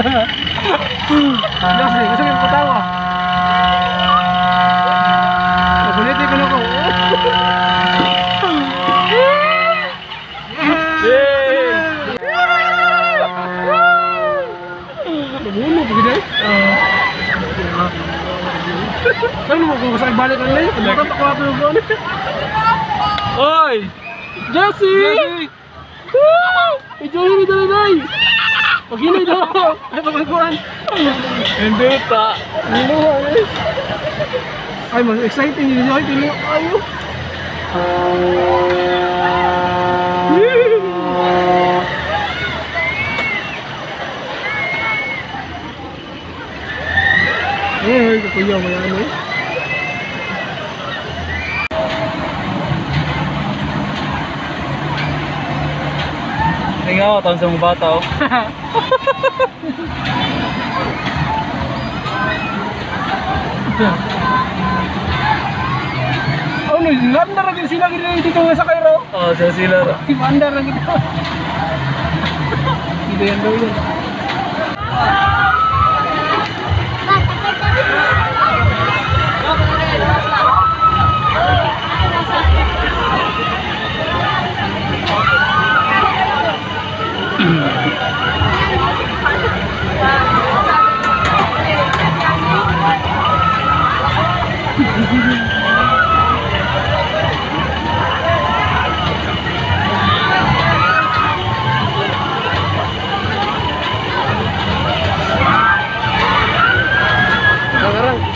Kasi, gusto yung patawa. Pabulitin ko na ko. Nabulog, gini? Saan mo kung saan balik ka nila? Bakit ako ako yung gawin? Oy! Jessie! Enjoy mo dito na! Pag-inay daw! Ay, pag-kuhan! Hindi ta! Ay, mas exciting yun yun! Pili ako kayo! Ay, kakuyaw mo yan eh! Tingnan ako, taon sa mga bata oh. Ano, nandar rin sila dito nga sa Cairo. Oo, sila. Mandar rin ito. Hindi yan daw yun.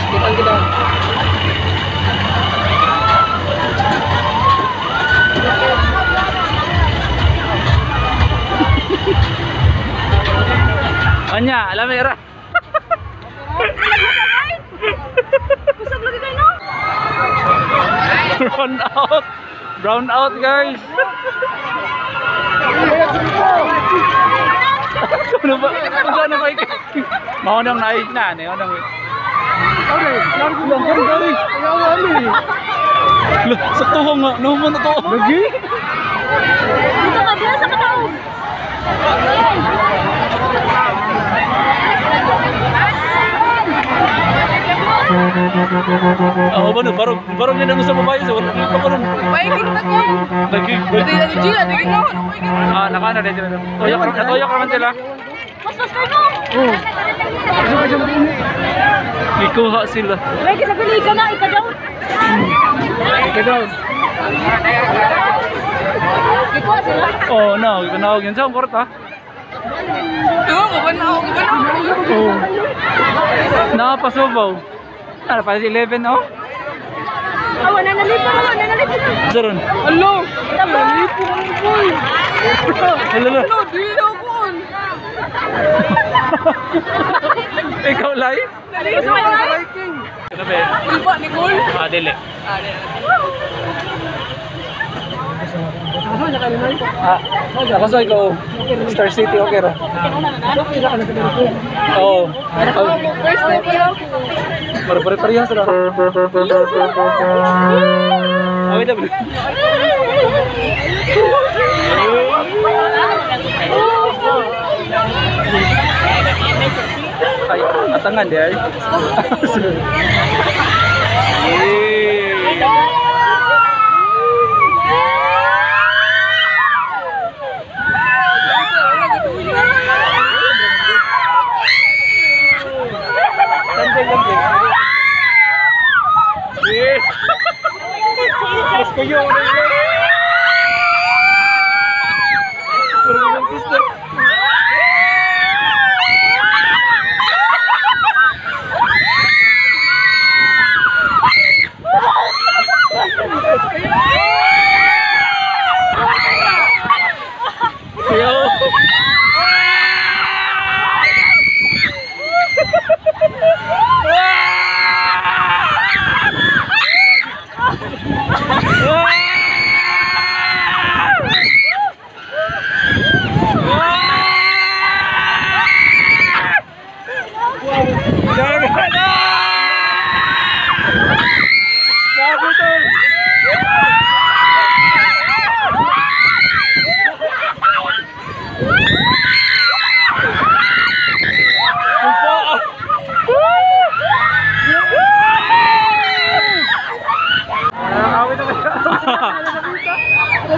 Sekarang kita Anya, alamera. Kusog lagi kayo, no? Brown out. Brown out, guys. Ano ba? Ano ba ikaw? Maunang naik na. Maunang Okay, lang kali. Ayaw kami. sakto ko nga. Ano mo na to? Lagi? Dito ka, dito sa katao. Ako ba no? Barong niya na sa babae. So, wala pa ko nun. Paikit na ko. Hindi na Gina, hindi na ako. Nakana rin sila. Toyok naman sila. Mas kayo, no? Oo. Kasi mo din. Ikuha sila. May kisapili ka na, ikaw daw. Ikaw daw. Ikaw sila. Oh, no. Ikanawag yun. Saan korta? Oo, kabanaw. Oo. Nakapasubaw. Ano pa? 11, oh? Awan na nalito. Zaron. Hello. Nalipo ang boy. Hello. Di na ako. Ikaw lai? Nalito sa mga. Ano ba? Iba, Nicole. Dili. Kaso niya kanina. Nakasoy ko. Star City, okay ra. Okay na ka na dito. Oo. First time ko lang. Parehas ra. Awit na ba? Ay, atangan di ay. Mas kayo na yun. Puro naman sister.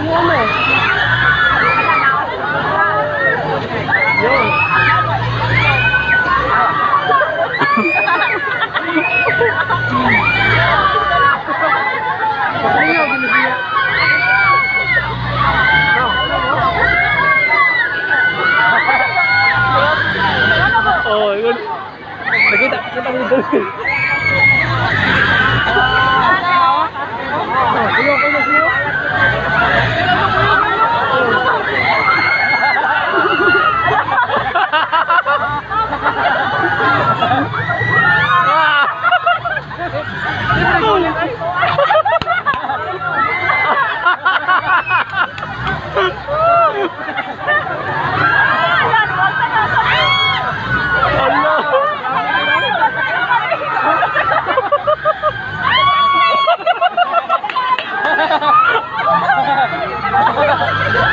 Huwag mo ano. Yun. Pasayaw, binibigyan. Oh, yun. Nakita mo doon. Ayaw ko na siya. Allah.